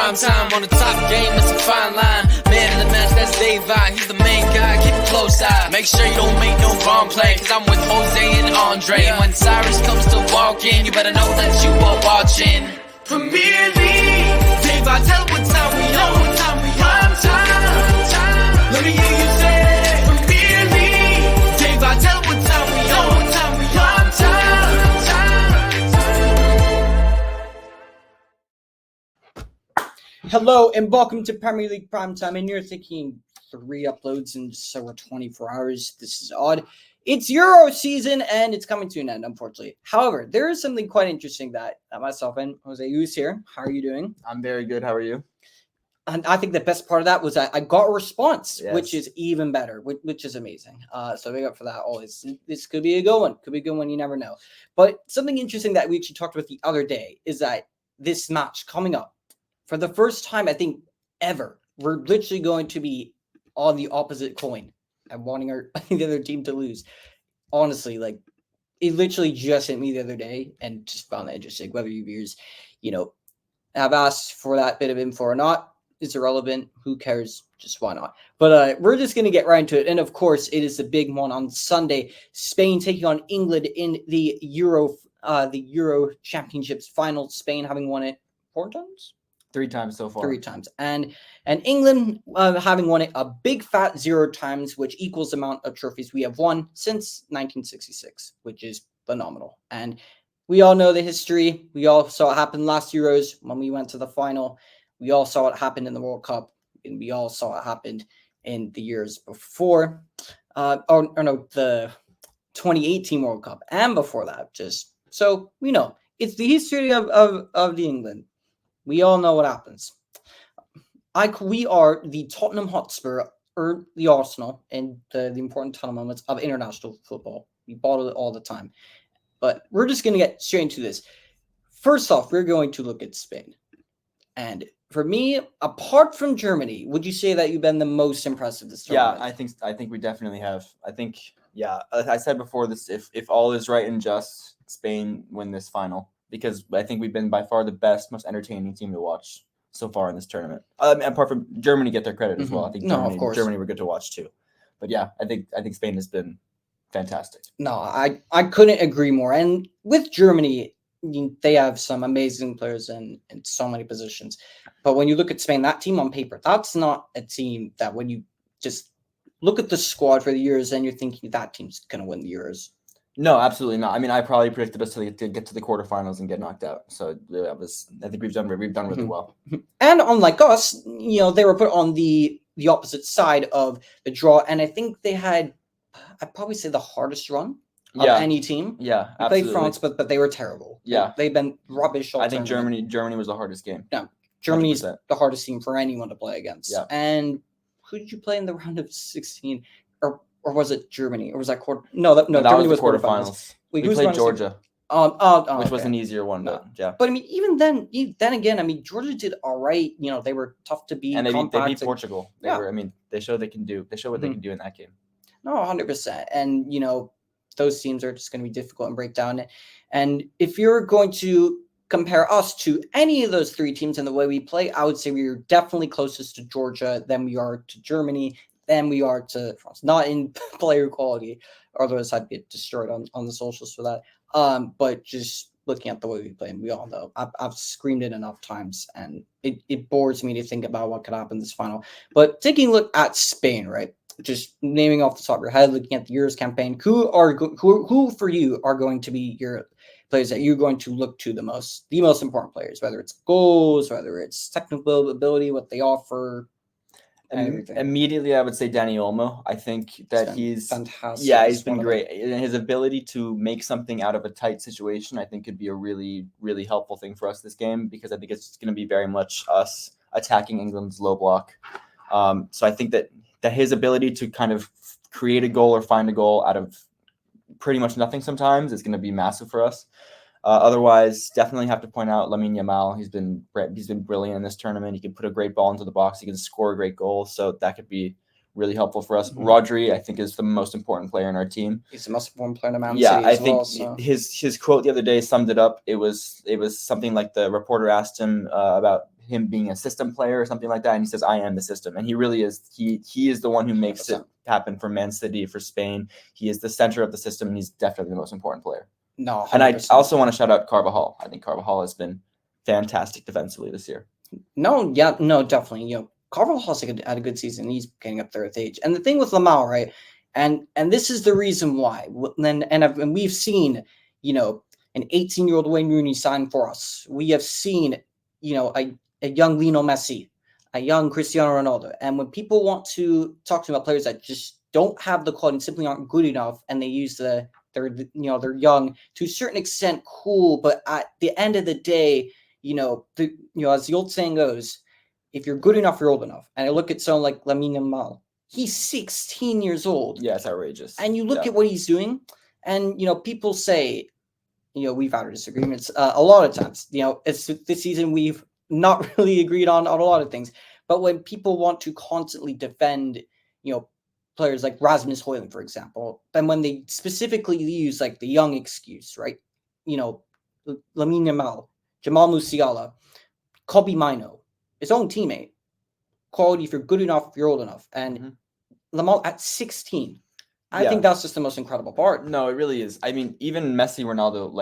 prime time on the top game, it's a fine line. Man in the match, that's Daveye, he's the main guy, keep it close eye. Make sure you don't make no wrong play, cause I'm with Jose and Andre. When Cyrus comes to walk in, you better know that you are watching Premier League. Daveye, tell what time we on. Prime time. Let me hear you say Premier League. Daveye, tell what time we on. Prime time. Hello and welcome to Premier League Primetime, and you're thinking 3 uploads in just over 24 hours. This is odd. It's Euro season and it's coming to an end, unfortunately. However, there is something quite interesting that myself and Jose, who's here. How are you doing? I'm very good. How are you? And I think the best part of that was I got a response, Yes. which is even better, which is amazing. So big up for that always. This could be a good one. Could be a good one. You never know. But something interesting that we actually talked about the other day is that this match coming up, for the first time, I think, ever, we're literally going to be on the opposite coin and wanting the other team to lose. Honestly, like, it literally just hit me the other day and just found that interesting. Whether you viewers, have asked for that bit of info or not, it's irrelevant. Who cares? Just why not? But we're just going to get right into it. And, of course, it is the big one on Sunday. Spain taking on England in the Euro Championships final. Spain having won it 4 times? 3 times so far. 3 times. And England having won it a big fat 0 times, which equals the amount of trophies we have won since 1966, which is phenomenal. And we all know the history. We all saw it happen last Euros when we went to the final. We all saw it happen in the World Cup, and we all saw it happen in the years before. The 2018 World Cup and before that. Just so we know, it's the history of the England. We all know what happens. We are the Tottenham Hotspur or the Arsenal in the important tunnel moments of international football. We bottle it all the time. But we're just going to get straight into this. First off, we're going to look at Spain. And for me, apart from Germany, would you say that you've been the most impressive this tournament? Yeah, I think we definitely have. I think, I said before this, if all is right and just, Spain win this final. Because I think we've been by far the best, most entertaining team to watch so far in this tournament. Apart from Germany, get their credit as well. I think Germany were good to watch too. But yeah, I think Spain has been fantastic. No, I couldn't agree more. And with Germany, they have some amazing players in so many positions. But when you look at Spain, that team on paper, that's not a team that when you just look at the squad for the Euros and you're thinking that team's going to win the Euros. No, absolutely not. I mean, I probably predicted us to get to the quarterfinals and get knocked out. So I think we've done really well. And unlike us, they were put on the opposite side of the draw, and I think they had, I'd probably say, the hardest run of any team. Yeah, absolutely. They played France, but they were terrible. Yeah, they've been rubbish. I think Germany was the hardest game. No, Germany's 100%. The hardest team for anyone to play against. Yeah. And who did you play in the round of 16? Or was it Germany? Or was that quarter? No, Germany was quarterfinals. We played Georgia. Which was an easier one, but yeah. But I mean, even then again, I mean, Georgia did all right. They were tough to beat. And they beat Portugal. They showed they can do. They showed what they can do in that game. No, 100%. And those teams are just going to be difficult and break down. And if you're going to compare us to any of those 3 teams in the way we play, I would say we're definitely closest to Georgia than we are to Germany. Than we are to France. Not in player quality, otherwise I'd get destroyed on the socials for that. But just looking at the way we play, and we all know, I've screamed it enough times, and it bores me to think about what could happen this final. But taking a look at Spain, right? Just naming off the top of your head, looking at the Euros campaign, who for you are going to be your players that you're going to look to the most important players, whether it's goals, whether it's technical ability, what they offer. Immediately, I would say Dani Olmo. I think that he's fantastic. Yeah, he's been great. And his ability to make something out of a tight situation, I think, could be a really, really helpful thing for us this game, because I think it's going to be very much us attacking England's low block. So I think that his ability to kind of create a goal or find a goal out of pretty much nothing sometimes is going to be massive for us. Otherwise, definitely have to point out Lamine Yamal. He's been brilliant in this tournament. He can put a great ball into the box. He can score a great goal. So that could be really helpful for us. Rodri, I think, is the most important player in our team. He's the most important player in Man City. Yeah, I think well, so. his quote the other day summed it up. It was something like the reporter asked him about him being a system player or something like that, and he says, "I am the system," and he really is. He is the one who makes 100%. it happen for Man City, for Spain. He is the center of the system, and he's definitely the most important player. No, 100%. And I also want to shout out Carvajal. I think Carvajal has been fantastic defensively this year. No, yeah, no, definitely. Carvajal's had a good season. He's getting up there with age. And the thing with Lamau, right? And this is the reason why. And we've seen, an 18-year-old Wayne Rooney sign for us. We have seen, a young Lionel Messi, a young Cristiano Ronaldo. And when people want to talk to me about players that just don't have the quality and simply aren't good enough, and they use they're young to a certain extent, cool, but at the end of the day, as the old saying goes, if you're good enough, you're old enough. And I look at someone like Lamine Yamal. He's 16 years old. Yeah, it's outrageous. And you look at what he's doing, and people say, we've had disagreements a lot of times. It's this season we've not really agreed on a lot of things. But when people want to constantly defend, players like Rasmus Højlund, for example, and when they specifically use like the young excuse, right? Lamine Yamal, Jamal Musiala, Kobe Mino, his own teammate. Quality, if you're good enough, you're old enough. And Lamar at 16, I think that's just the most incredible part. No, it really is. I mean, even Messi, Ronaldo,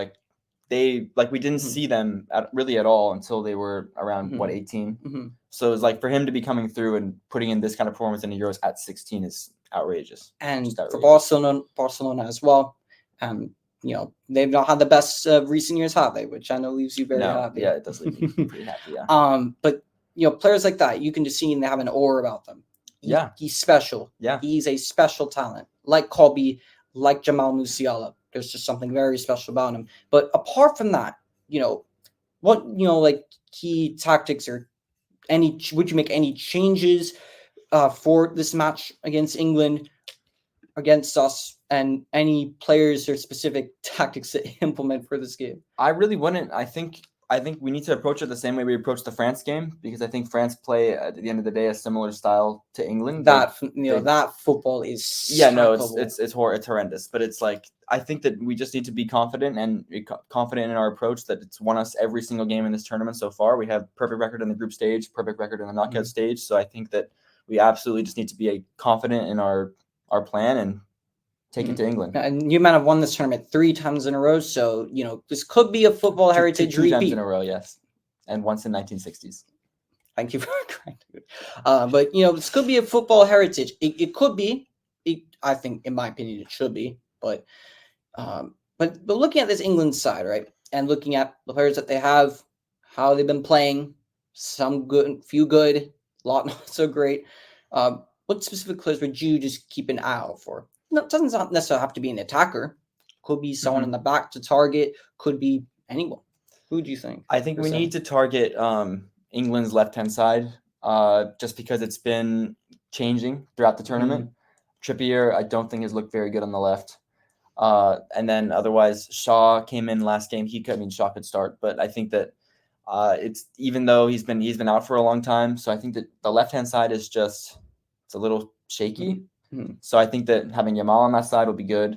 we didn't see them at all until they were around 18. So it's like for him to be coming through and putting in this kind of performance in the Euros at 16 is outrageous. And outrageous. For Barcelona as well. They've not had the best recent years, have they? Which I know leaves you very happy. Yeah, it does leave me pretty happy. Yeah. But players like that, you can just see and they have an aura about them. He's special. Yeah, he's a special talent, like Kobe, like Jamal Musiala. There's just something very special about him. But apart from that, what like key tactics or would you make any changes for this match against England, against us, and any players or specific tactics to implement for this game? I really wouldn't. I think we need to approach it the same way we approached the France game, because I think France play at the end of the day a similar style to England. That football is it's horrendous. But it's like I think that we just need to be confident in our approach that it's won us every single game in this tournament so far. We have perfect record in the group stage, perfect record in the knockout stage. So I think that we absolutely just need to be confident in our plan and take it to England. And you might have won this tournament 3 times in a row, so this could be a football heritage two repeat. 2 times in a row, yes, and once in 1960s. Thank you for correcting it. But this could be a football heritage. It could be. I think, in my opinion, it should be. But looking at this England side, right, and looking at the players that they have, how they've been playing, some good, few good, a lot not so great. What specific players would you just keep an eye out for? No, it doesn't necessarily have to be an attacker. Could be someone in the back to target. Could be anyone. Who do you think? I think we need to target England's left-hand side just because it's been changing throughout the tournament. Trippier, I don't think has looked very good on the left. And then otherwise, Shaw came in last game. Shaw could start, but I think that it's even though he's been out for a long time. So I think that the left-hand side is it's a little shaky. So I think that having Yamal on that side will be good.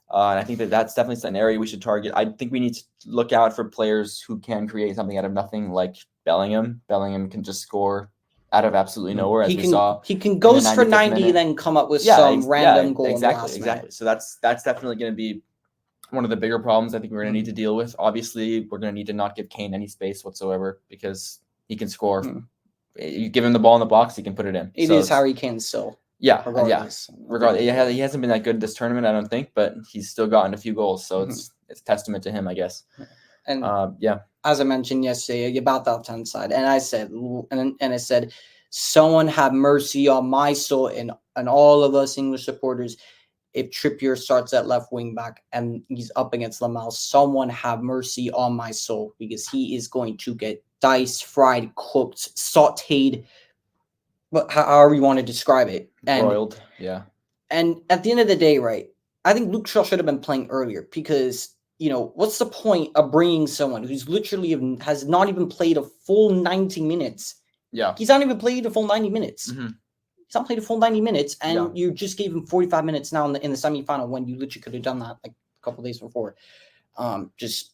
And I think that that's definitely an area we should target. I think we need to look out for players who can create something out of nothing, like Bellingham. Bellingham can just score out of absolutely nowhere, as we saw. He can ghost for 90, then come up with some random goal. Exactly. So that's definitely going to be one of the bigger problems I think we're going to need to deal with. Obviously, we're going to need to not give Kane any space whatsoever because he can score. You give him the ball in the box, he can put it in. It is Harry Kane still. Yeah, regardless. He hasn't been that good this tournament, I don't think, but he's still gotten a few goals, so it's testament to him, I guess. And as I mentioned yesterday about the left-hand side, and I said, someone have mercy on my soul and all of us English supporters. If Trippier starts at left wing back and he's up against Lamel, someone have mercy on my soul, because he is going to get diced, fried, cooked, sauteed. But however you want to describe it. Broiled, yeah. And at the end of the day, right, I think Luke Shaw should have been playing earlier because, what's the point of bringing someone who's literally has not even played a full 90 minutes? Yeah. He's not even played a full 90 minutes. He's not played a full 90 minutes, and you just gave him 45 minutes now in the semifinal when you literally could have done that like a couple days before. Just,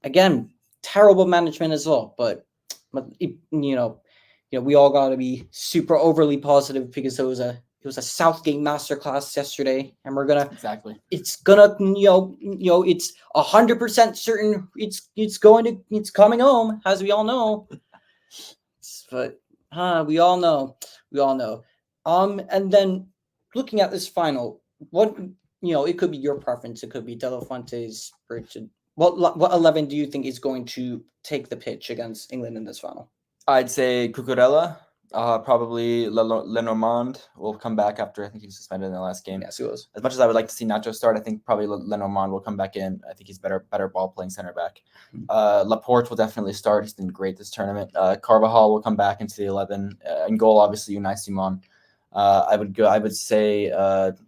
again, terrible management as well, but but we all got to be super overly positive because it was a Southgate masterclass yesterday, and we're gonna Exactly. it's gonna it's 100% certain it's coming home, as we all know. But we all know. And then looking at this final, what it could be your preference. It could be De La Fuente's. What 11 do you think is going to take the pitch against England in this final? I'd say Cucurella, probably Lenormand will come back after I think he was suspended in the last game. Yes, he was. As much as I would like to see Nacho start, I think probably Lenormand will come back in. I think he's better ball playing center back. Laporte will definitely start. He's been great this tournament. Carvajal will come back into the 11. In goal, obviously Unai Simon. I would say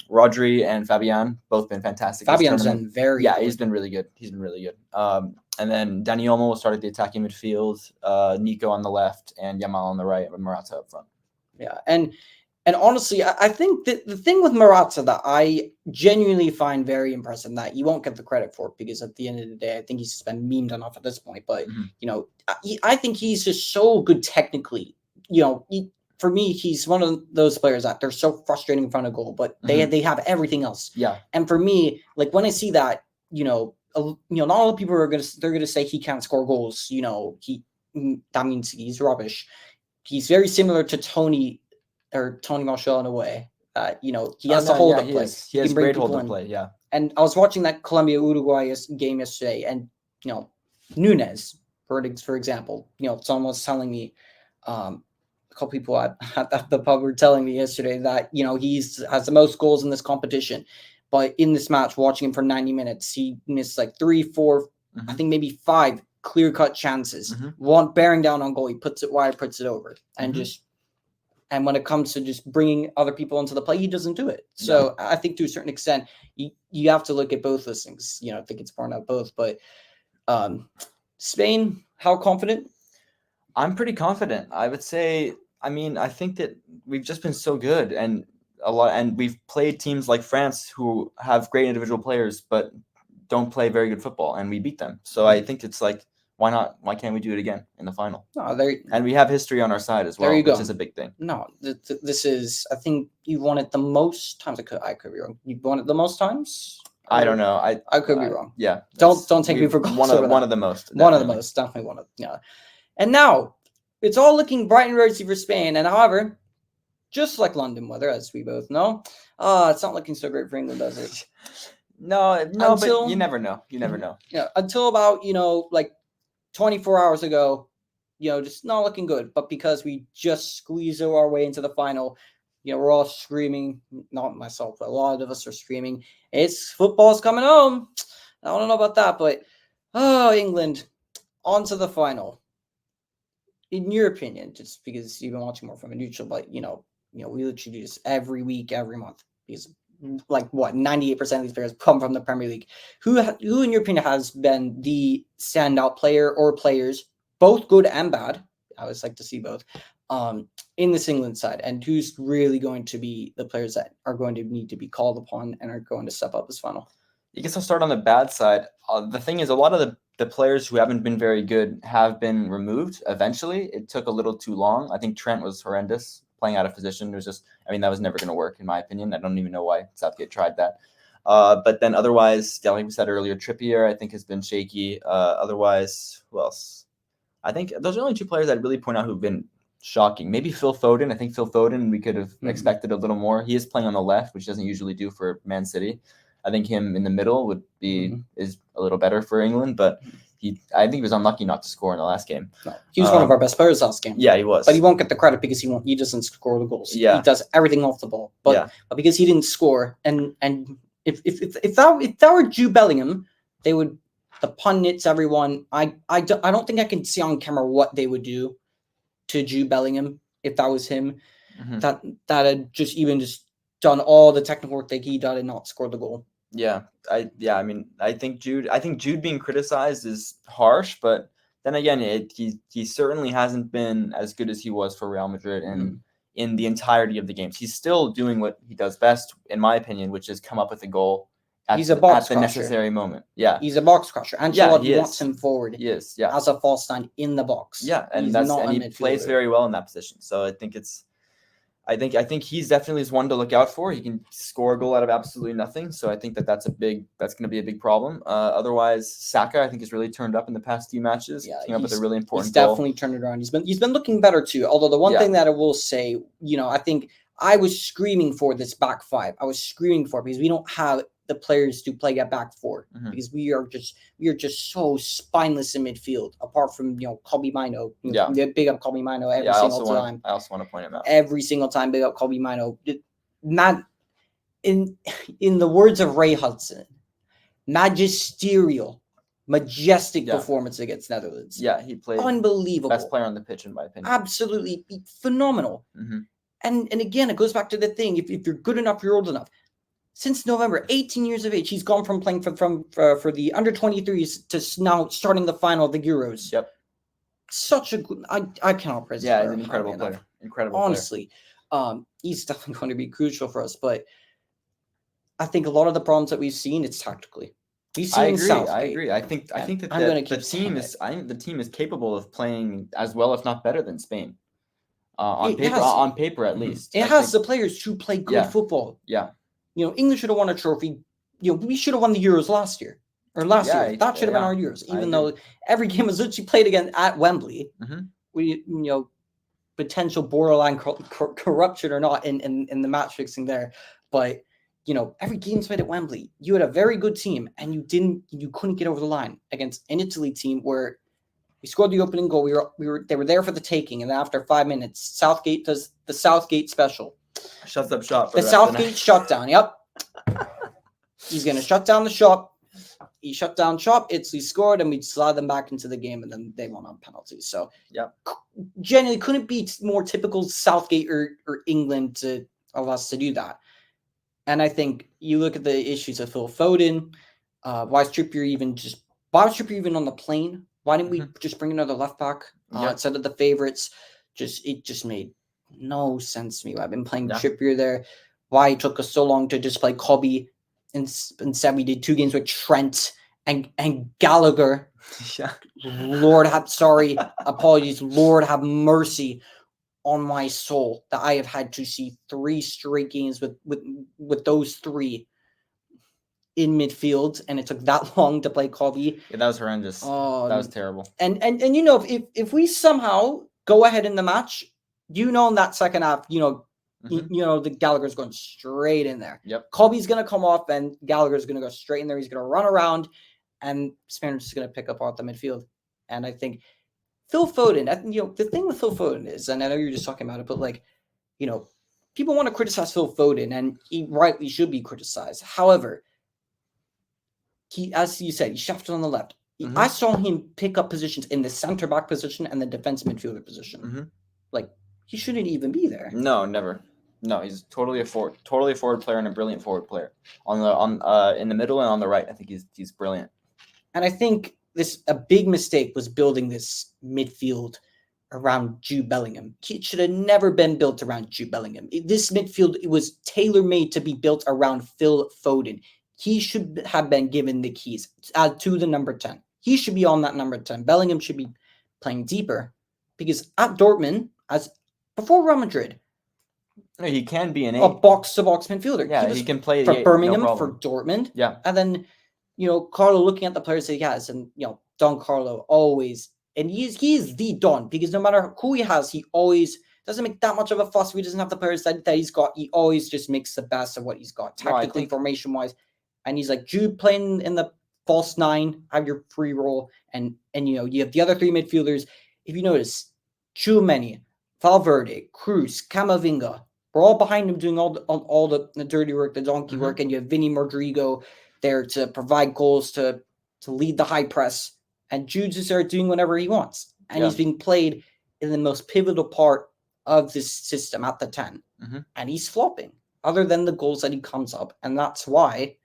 Rodri and Fabian, both been fantastic. Fabian's been very good. He's been really good. And then Dani Olmo will start at the attacking midfield, Nico on the left, and Yamal on the right, with Morata up front. Yeah, and honestly, I think that the thing with Morata that I genuinely find very impressive, that you won't get the credit for, because at the end of the day, I think he's been memed enough at this point. But I think he's just so good technically. For me, he's one of those players that they're so frustrating in front of goal, but they have everything else. Yeah. And for me, like when I see that, not all people are gonna say he can't score goals. That means he's rubbish. He's very similar to Tony Marshall in a way. He has to hold up play. He has great hold up play. Yeah. And I was watching that Colombia-Uruguay game yesterday, and Nunes, for example, someone was telling me, a couple people at the pub were telling me yesterday that has the most goals in this competition, but in this match, watching him for 90 minutes, he missed like 3, 4, I think maybe 5 clear-cut chances. One bearing down on goal, he puts it wide, puts it over, and and when it comes to just bringing other people into the play, he doesn't do it. So I think to a certain extent, you have to look at both those things. I think it's important out both. But Spain, how confident? I'm pretty confident. I would say. I think that we've just been so good, and we've played teams like France who have great individual players but don't play very good football, and we beat them. So I think it's like, why not? Why can't we do it again in the final? And we have history on our side as well, which is a big thing. No, this is. I think you won it the most times. I could be wrong. You won it the most times. I don't know. I could be wrong. Yeah. Don't take me for one of the most. Definitely. One of the most. Definitely one of. Yeah. And now it's all looking bright and rosy for Spain. And however, just like London weather, as we both know, it's not looking so great for England, does it? No, but you never know. Yeah. Until about like 24 hours ago, just not looking good. But because we just squeezed our way into the final, we're all screaming. Not myself, but a lot of us are screaming. It's football's coming home. I don't know about that, but England, on to the final. In your opinion, just because you've been watching more from a neutral, but we literally do this every week, every month, because 98% of these players come from the Premier League. Who in your opinion has been the standout player or players, both good and bad? I always like to see both, in this England side, and who's really going to be the players that are going to need to be called upon and are going to step up this final? I guess I'll start on the bad side. The thing is, a lot of the players who haven't been very good have been removed eventually. It took a little too long. I think Trent was horrendous, playing out of position. It was just, that was never going to work, in my opinion. I don't even know why Southgate tried that. But then otherwise, like we said earlier, Trippier, I think, has been shaky. Otherwise, who else? I think those are only 2 players I'd really point out who've been shocking. Maybe Phil Foden. I think Phil Foden, we could have expected a little more. He is playing on the left, which doesn't usually do for Man City. I think him in the middle would be is a little better for England, but I think he was unlucky not to score in the last game. No, he was one of our best players last game. Yeah, he was. But he won't get the credit because he doesn't score the goals. Yeah. He does everything off the ball. But because he didn't score, and if that were Jude Bellingham, they would, the pundits, everyone, I don't think I can see on camera what they would do to Jude Bellingham if that was him. That had just done all the technical work that he did and not scored the goal. Yeah, I think Jude being criticized is harsh, but then again, he certainly hasn't been as good as he was for Real Madrid and in the entirety of the games. He's still doing what he does best, in my opinion, which is come up with a goal He's a box at the crusher. necessary moment. Yeah. He's a box crusher. Yeah, Ancelotti he wants is. him forward He is. Yeah. as a false nine in the box. Yeah, and He's that's not and a he plays midfielder. very well in that position. So I think he's definitely one to look out for. He can score a goal out of absolutely nothing. So I think that's going to be a big problem. Otherwise, Saka I think has really turned up in the past few matches. Yeah, came up with a really important He's goal. definitely turned it around. He's been looking better too. Although the one thing that I will say, I think I was screaming for this back five. I was screaming for it because we don't have the players to play at back four because we are just so spineless in midfield. Apart from Kobe Mino, big up Kobe Mino every single time. I also want to point him out every single time. Big up Kobe Mino. Not in the words of Ray Hudson, majestic performance against Netherlands. Yeah, he played unbelievable. Best player on the pitch in my opinion. Absolutely phenomenal. And again, it goes back to the thing: if you're good enough, you're old enough. Since November, 18 years of age, he's gone from playing for the under 23s to now starting the final of the Euros. Yep. Such a good. I cannot praise. Yeah, he's an incredible player. Honestly, he's definitely going to be crucial for us. But I think a lot of the problems that we've seen, it's tactically. I agree. I think that the team is capable of playing as well, if not better, than Spain. On paper, at least. It has the players to play good football. Yeah. England should have won a trophy. We should have won the Euros last year. That should have been our Euros. Even though every game was literally played again at Wembley. We, potential borderline corruption or not in the match fixing there. But, every game's played at Wembley. You had a very good team and you couldn't get over the line against an Italy team where we scored the opening goal. They were there for the taking. And then after 5 minutes, Southgate does the Southgate special. Shuts up shop. The Southgate shutdown. Yep. He's going to shut down the shop. He shut down shop. Italy scored, and we slide them back into the game, and then they won on penalties. So, genuinely couldn't be more typical Southgate or England of us to do that. And I think you look at the issues of Phil Foden. Why is Trippier even on the plane? Why didn't we just bring another left back instead of the favorites? It just made no sense to me. I've been playing Trippier there. Why it took us so long to just play Kobe, and instead we did 2 games with Trent and Gallagher. Apologies. Lord have mercy on my soul that I have had to see 3 straight games with those 3 in midfield, and it took that long to play Kobe. Yeah, that was horrendous. That was terrible. And if we somehow go ahead in the match, in that second half, the Gallagher's going straight in there. Yep. Kobe's going to come off, and Gallagher's going to go straight in there. He's going to run around, and Spain's just going to pick up off the midfield. And I think Phil Foden, the thing with Phil Foden is, and I know you're just talking about it, but people want to criticize Phil Foden, and he rightly should be criticized. However, he, as you said, he shifted on the left. I saw him pick up positions in the center back position and the defensive midfielder position. He shouldn't even be there. No, never. No, he's totally a forward player and a brilliant forward player. In the middle and on the right, I think he's brilliant. And I think a big mistake was building this midfield around Jude Bellingham. It should have never been built around Jude Bellingham. This midfield, it was tailor-made to be built around Phil Foden. He should have been given the keys to the number 10. He should be on that number 10. Bellingham should be playing deeper because at Dortmund, before Real Madrid, he can be a box-to-box midfielder. Yeah, he can play for Birmingham, for Dortmund. Yeah. And then, Carlo looking at the players that he has, and, Don Carlo always, and he is the Don, because no matter who he has, he always doesn't make that much of a fuss if he doesn't have the players that he's got. He always just makes the best of what he's got, tactically, formation-wise. And he's like, Jude playing in the false 9, have your free role, and you have the other 3 midfielders. If you notice, Tchouameni, Valverde, Cruz, Camavinga, we're all behind him doing all the dirty work, the donkey work, and you have Vinny Rodrigo there to provide goals, to lead the high press, and Jude's just there doing whatever he wants. And he's being played in the most pivotal part of this system at the 10. And he's flopping, other than the goals that he comes up. And that's why,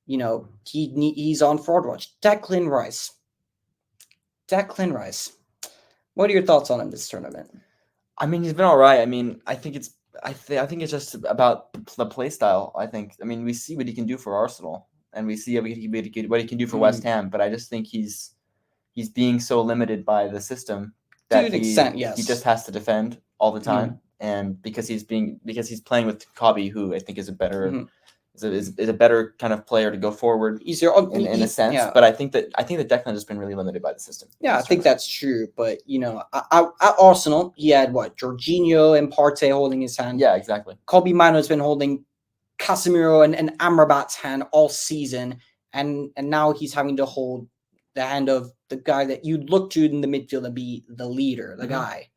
he's on forward watch. Declan Rice. What are your thoughts on him this tournament? I mean, he's been all right. I mean, I think it's just about the play style. We see what he can do for Arsenal, and we see what he can do for West Ham. But I just think he's being so limited by the system that To an extent, yes. he just has to defend all the time, and because he's playing with Kobe, who I think is a better is a better kind of player to go forward. Easier in a sense, but I think that Declan has been really limited by the system. Yeah, I think that's true. But at Arsenal, he had Jorginho and Partey holding his hand. Yeah, exactly. Kobe Mino has been holding Casemiro and Amrabat's hand all season, and now he's having to hold the hand of the guy that you'd look to in the midfield to be the leader, the guy.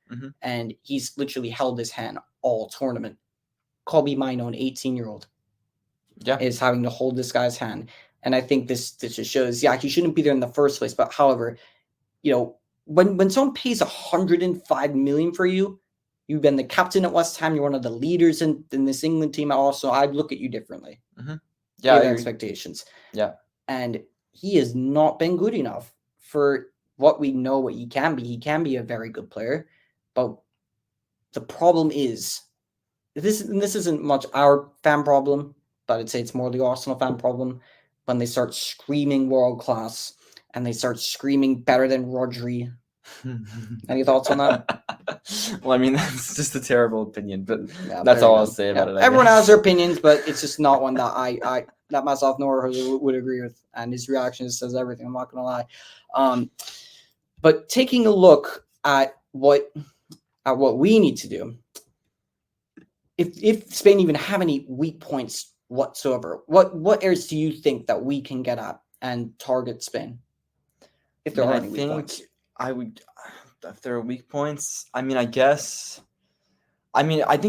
And he's literally held his hand all tournament. Kobe Mino, an 18-year-old, is having to hold this guy's hand. And I think this just shows, he shouldn't be there in the first place. But however, when someone pays 105 million for you, you've been the captain at West Ham, you're one of the leaders in this England team. Also, I'd look at you differently. Yeah, expectations. Yeah, and he has not been good enough for what we know what he can be. He can be a very good player, but the problem is this isn't much our fan problem, but I'd say it's more the Arsenal fan problem when they start screaming world class and they start screaming better than Rodri. Any thoughts on that? Well, I mean, that's just a terrible opinion, but that's all I'll say about it. Everyone has their opinions, but it's just not one that I that myself nor Jose would agree with. And his reaction says everything. I'm not going to lie. But taking a look at what we need to do, if Spain even have any weak points whatsoever, what areas do you think that we can get at and target Spain? If there are any weak points. I would, if there are weak points, I think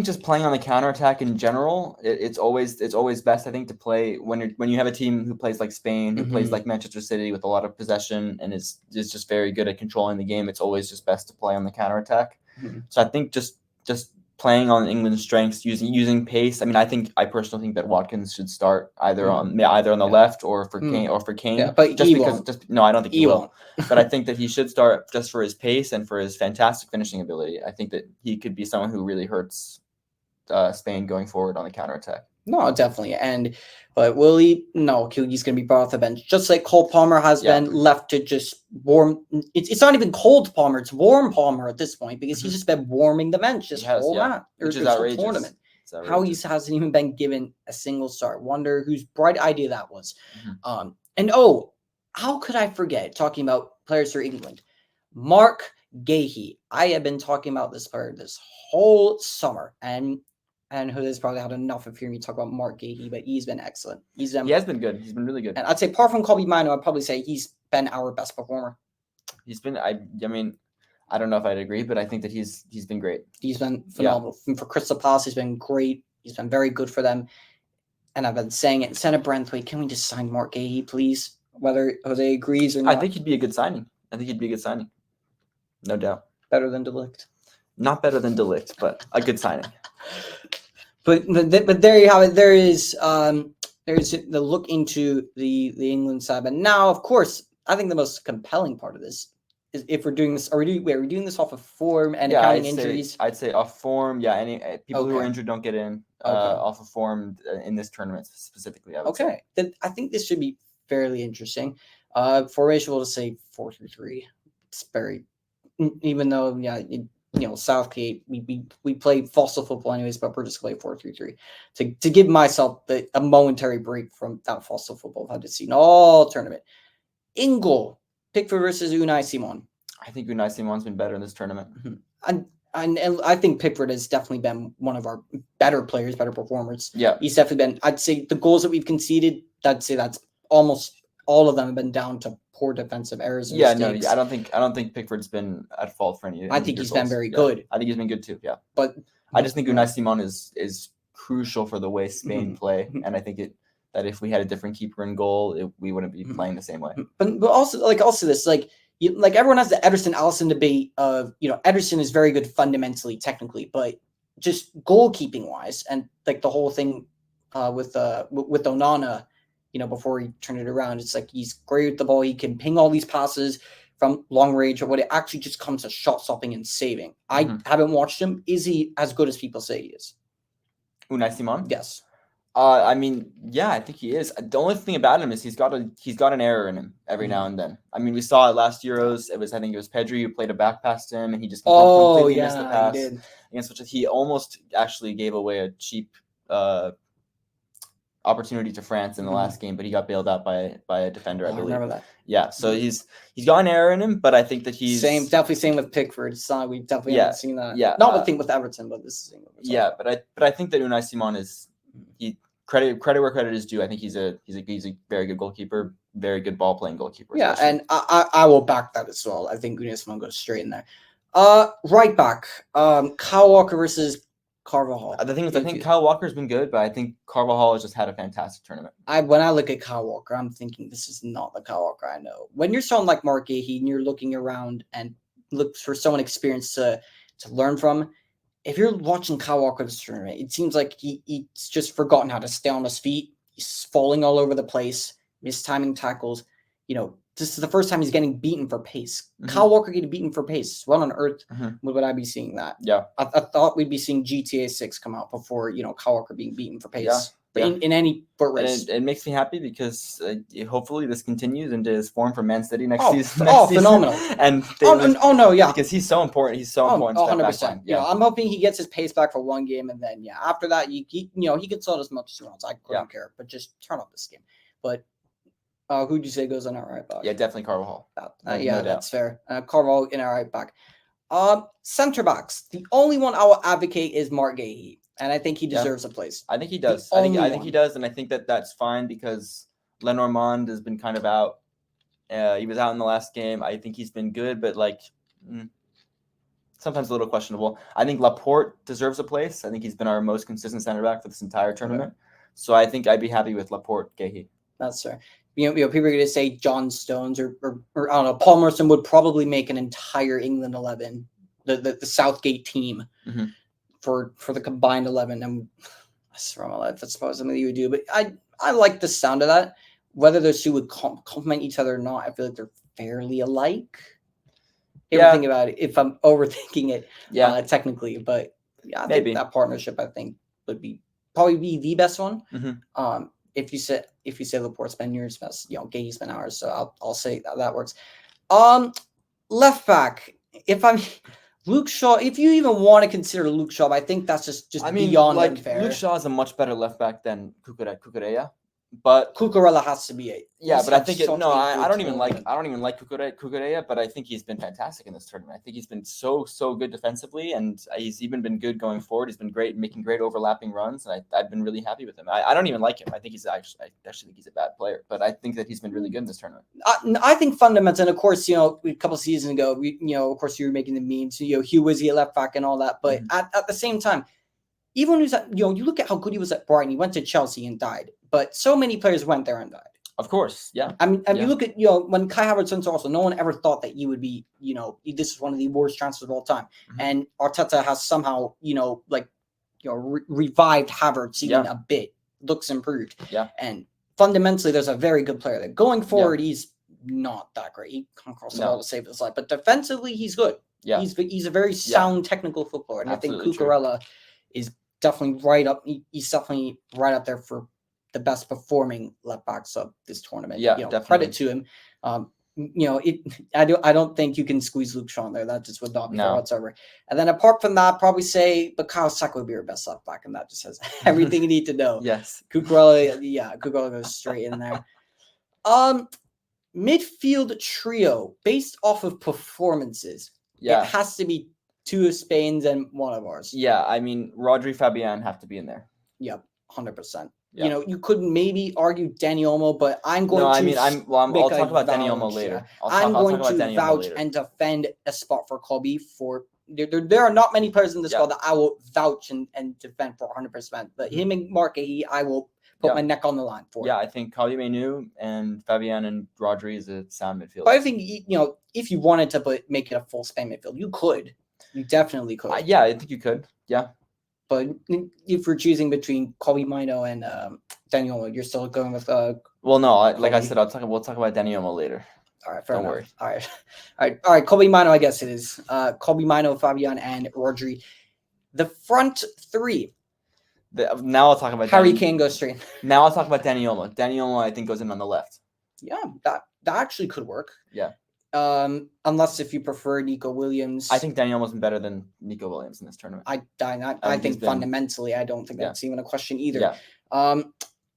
just playing on the counterattack in general, it's always best, I think, to play when you have a team who plays like Spain, who plays like Manchester City with a lot of possession and is just very good at controlling the game. It's always just best to play on the counterattack. So I think just playing on England's strengths, using pace. I personally think that Watkins should start either on the left or for Kane. Yeah, but I don't think he will. But I think that he should start just for his pace and for his fantastic finishing ability. I think that he could be someone who really hurts Spain going forward on the counterattack. No, definitely. But will he? No, he's going to be brought off the bench. Just like Cole Palmer has been left to just warm. It's not even cold Palmer. It's warm Palmer at this point because he's just been warming the bench this whole match. Which is outrageous. Tournament. How he hasn't even been given a single start. Wonder whose bright idea that was. How could I forget talking about players for England? Mark Gahey. I have been talking about this player this whole summer, and who has probably had enough of hearing me talk about Mark Gahey, but he's been excellent. He has been good. He's been really good. And I'd say apart from Kobe Mino, I'd probably say he's been our best performer. He's been. I don't know if I'd agree, but I think that he's been great. He's been phenomenal. And for Crystal Palace, he's been great. He's been very good for them. And I've been saying it instead of Brentwaite, can we just sign Mark Gahey, please? Whether Jose agrees or not. I think he'd be a good signing. No doubt. Better than De Ligt. Not better than De Ligt, but a good signing. But there you have it. There's the look into the England side. But now, of course, I think the most compelling part of this is if we're doing this. Are we doing this off of form and accounting injuries? I'd say off form. Yeah, any people who are injured don't get in off of form in this tournament specifically. I would say. Then I think this should be fairly interesting. Formation, we'll just say 4-3-3. It's very, even though Southgate, we play fossil football anyways, but we're just going to play 4-3-3 to give myself a momentary break from that fossil football I've had to see all tournament. In goal, Pickford versus Unai Simon. I think Unai Simon's been better in this tournament. And I think Pickford has definitely been one of our better players, better performers. Yeah. He's definitely been, I'd say the goals that we've conceded, I'd say that's almost all of them have been down to poor defensive errors. I don't think Pickford's been at fault for any. I think he's been very good. I think he's been good too. Yeah, but I just think Unai Simon is crucial for the way Spain play, and I think that if we had a different keeper in goal, we wouldn't be playing the same way. But also this everyone has the Ederson-Alisson debate of Ederson is very good fundamentally, technically, but just goalkeeping wise, and like the whole thing with Onana. Before he turned it around, it's like he's great with the ball. He can ping all these passes from long range, or what it actually just comes to shot stopping and saving. I haven't watched him. Is he as good as people say he is? Unai Simon? Yes. I mean, yeah, I think he is. The only thing about him is he's got an error in him every now and then. I mean, we saw it last Euros. I think it was Pedri who played a back pass to him, and he just completely missed the pass. He did. Against which he almost actually gave away a cheap opportunity to France in the last game, but he got bailed out by a defender, I believe. I remember that. Yeah, so he's got an error in him, but I think that he's definitely same with Pickford. We definitely haven't seen that. Yeah, not with Everton, but this is yeah. But I think that Unai Simon is credit where credit is due. I think he's a very good goalkeeper, very good ball playing goalkeeper. Yeah, especially. and I will back that as well. I think Unai Simon goes straight in there. Right back, Kyle Walker versus Carvajal. The thing is, I think Kyle Walker's been good, but I think Carvajal has just had a fantastic tournament. When I look at Kyle Walker, I'm thinking this is not the Kyle Walker I know. When you're someone like Mark Gahey and you're looking around and look for someone experienced to learn from, if you're watching Kyle Walker this tournament, it seems like he's just forgotten how to stay on his feet. He's falling all over the place, mistiming tackles. This is the first time he's getting beaten for pace. Kyle Walker getting beaten for pace. What on earth would I be seeing that? Yeah. I thought we'd be seeing GTA 6 come out before, Kyle Walker being beaten for pace. Yeah. But in any foot race. It makes me happy because hopefully this continues into his form for Man City next season. Phenomenal. And because he's so important. He's so important. 100%. Yeah, I'm hoping he gets his pace back for one game, and then after that, he can sell it as much as he wants. I don't care, but just turn off this game. But who'd you say goes on our right back? Yeah, definitely Carvajal. That's fair. Carvajal in our right back. Center backs. The only one I will advocate is Mark Gahey. And I think he deserves a place. I think he does. I think he does, and I think that's fine because Lenormand has been kind of out. He was out in the last game. I think he's been good, but sometimes a little questionable. I think Laporte deserves a place. I think he's been our most consistent center back for this entire tournament. So I think I'd be happy with Laporte, Gahey. That's fair. People are going to say John Stones or I don't know. Paul Merson would probably make an entire England 11, the Southgate team. For the combined 11, and I swear on my life, that's probably something you would do. But I like the sound of that. Whether those two would complement each other or not, I feel like they're fairly alike. Think about it. If I'm overthinking it, technically, but I think that partnership, I think, would probably be the best one. If you say Laporte's been yours, best, Gahey's been ours, so I'll say that works. Left back, Luke Shaw, if you even want to consider Luke Shaw, I think that's just beyond unfair. Luke Shaw is a much better left back than Cucurella, but Cucurella has to be but I think I don't even like Cucurella, but I think he's been fantastic in this tournament. I think he's been so good defensively, and he's even been good going forward. He's been great, making great overlapping runs, and I've been really happy with him. I don't even like him. I think I actually think he's a bad player, but I think that he's been really good in this tournament. I think fundamentally, and of course, a couple of seasons ago, of course, you were making the memes, Hugh Wizzy at left back and all that, but at the same time, even when he was at, you look at how good he was at Brighton. He went to Chelsea and died, but so many players went there and died. Of course, yeah. You look at when Kai Havertz went to Arsenal, no one ever thought that you would be this is one of the worst transfers of all time, and Arteta has somehow revived Havertz even a bit, looks improved, and fundamentally there's a very good player there. Going forward, he's not that great. He can't cross the ball to save his life, but defensively he's good. Yeah, he's a very sound technical footballer, and absolutely I think Cucurella is definitely right up. He's definitely right up there for the best performing left backs of this tournament. Yeah, definitely. Credit to him. I don't think you can squeeze Luke Shaw in there. That just would not be fair whatsoever. And then apart from that, probably say Bukayo Saka would be your best left back, and that just has everything you need to know. Yes, Cucurella goes straight in there. Midfield trio based off of performances. Yeah, it has to be 2 of Spain's and 1 of ours. Yeah, I mean, Rodri, Fabian have to be in there. Yep, 100%. Yeah. You could maybe argue Dani Olmo, but I'm going to. I'll talk about Dani Olmo later. I'm going to vouch and defend a spot for Kobe. There are not many players in this squad that I will vouch and defend for 100%. But him and Mark Gahey, I will put my neck on the line for. Yeah, I think Kylie Menu and Fabian and Rodri is a sound midfield. But I think if you wanted to make it a full Spain midfield, you could. You definitely could. Yeah, I think you could. Yeah. But if we're choosing between Kobe Mino and Dani Olmo, you're still going with well, no, like I said, we'll talk about Dani Olmo later. All right, Don't worry. All right. Kobe Mino, I guess it is. Kobe Mino, Fabian, and Rodri. The front 3. Now I'll talk about Harry Kane goes straight. Now I'll talk about Danny Olmo. Danny Olmo, I think, goes in on the left. Yeah, that actually could work. Yeah. Unless if you prefer Nico Williams. I think Danny Olmo's been better than Nico Williams in this tournament. I think fundamentally, I don't think that's even a question either. Yeah.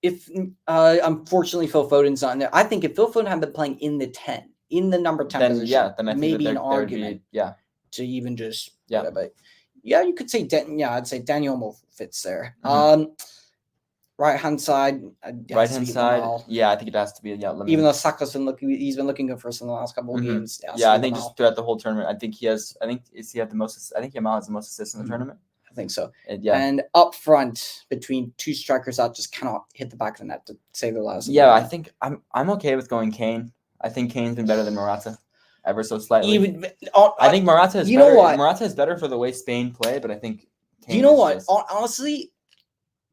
If unfortunately Phil Foden's not in there, I think if Phil Foden had been playing in the 10, in the number 10 position, then I think maybe an argument to even just but you could say I'd say Daniel Olmo fits there. Right hand side, right hand side, I think it has to be even though Saka's he's been looking good for us in the last couple of games. I think just throughout the whole tournament, I think Yamal has the most assists in the tournament. I think so. And up front between two strikers that just cannot hit the back of the net to save their lives. I think I'm okay with going Kane. I think Kane's been better than Morata, ever so slightly. I think Morata is better. Morata is better for the way Spain play, but I think Kane. You know what? Honestly,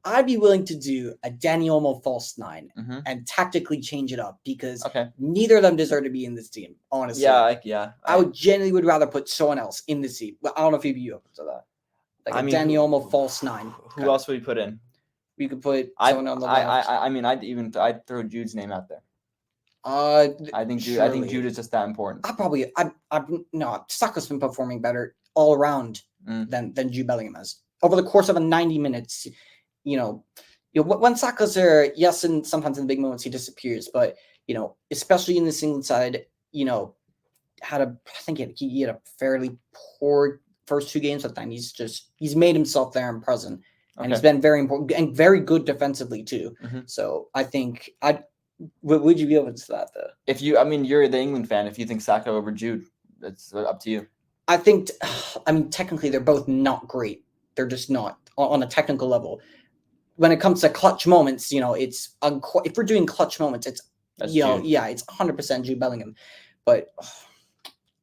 I'd be willing to do a Danny Olmo false 9 and tactically change it up because neither of them deserve to be in this team. Honestly, I would genuinely would rather put someone else in this team. But I don't know if you'd be open to that. Like Danny Olmo false 9. Who else would we put in? We could put someone on the left. I'd throw Jude's name out there. I think Jude is just that important. Saka's been performing better all around than Jude Bellingham has over the course of 90 minutes. When Saka's there, yes, and sometimes in the big moments he disappears, but especially in the single side, he had a fairly poor first 2 games, but then he's made himself there and present, and he's been very important and very good defensively too. So I think would you be open to that though? If you're the England fan, if you think Saka over Jude, it's up to you. I think, technically they're both not great. They're just not on a technical level. When it comes to clutch moments, it's if we're doing clutch moments, it's it's 100% Jude Bellingham. But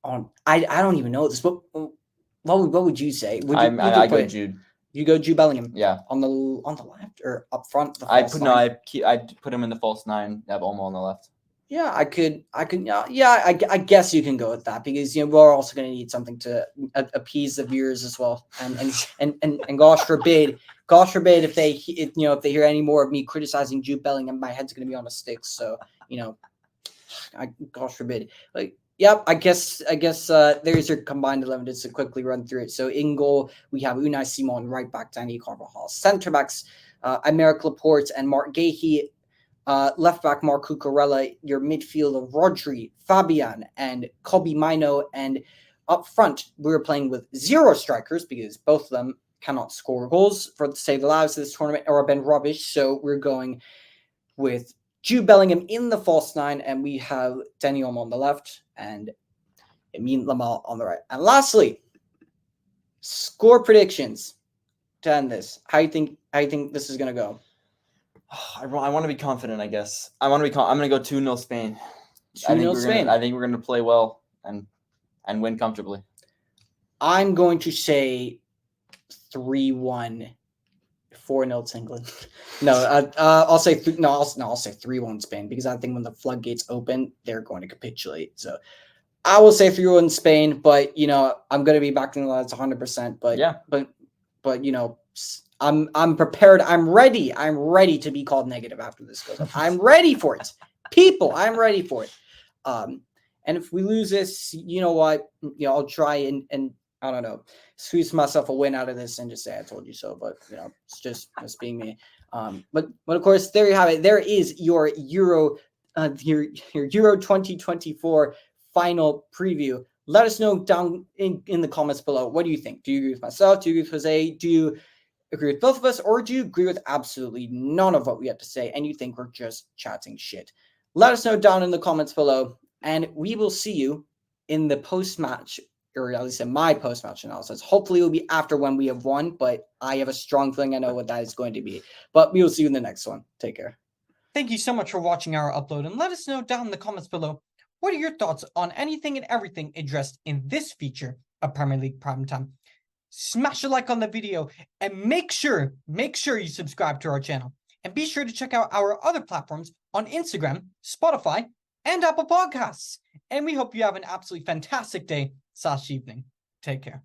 I don't even know this. What would you say? I go Jude. You go Jude Bellingham. Yeah. On the left or up front? I'd put him in the false 9. Have Olmo on the left. Yeah, I could. I guess you can go with that because we're also going to need something to appease the viewers as well. And gosh forbid if they hear any more of me criticizing Jude Bellingham, my head's going to be on a stick. So gosh forbid. I guess there's your combined 11 just to quickly run through it. So in goal we have Unai Simon, right back Danny Carvajal, centre backs Aymeric Laporte and Mark Gahey. Left back Marc Cucurella, your midfield of Rodri, Fabian, and Kobbie Mainoo, and up front we were playing with 0 strikers because both of them cannot score goals for to save the lives of this tournament or have been rubbish. So we're going with Jude Bellingham in the false 9, and we have Danny Olmo on the left and Lamine Yamal on the right. And lastly, score predictions to end this. How you think this is gonna go? I want to be confident, I guess. I'm going to go 2-0 Spain. 2-0 Spain. I think we're going to play well and win comfortably. I'm going to say 3-1, 4-0 to England. I'll say 3-1 Spain because I think when the floodgates open, they're going to capitulate. So I will say 3-1 Spain, but I'm going to be backing the lads 100%. But I'm prepared. I'm ready. I'm ready to be called negative after this goes up. I'm ready for it. People, I'm ready for it. And if we lose this, you know what? I'll try and I don't know, squeeze myself a win out of this and just say I told you so. But it's just being me. But of course, there you have it. There is your Euro 2024 final preview. Let us know down in the comments below. What do you think? Do you agree with myself? Do you agree with Jose? Do you agree with both of us? Or do you agree with absolutely none of what we have to say and you think we're just chatting shit? Let us know down in the comments below. And we will see you in the post-match, or at least in my post-match analysis. Hopefully it will be after when we have won, but I have a strong feeling I know what that is going to be. But we will see you in the next one. Take care. Thank you so much for watching our upload, and let us know down in the comments below, what are your thoughts on anything and everything addressed in this feature of Premier League Prime Time? Smash a like on the video, and make sure you subscribe to our channel. And be sure to check out our other platforms on Instagram, Spotify, and Apple Podcasts. And we hope you have an absolutely fantastic day/evening. Take care.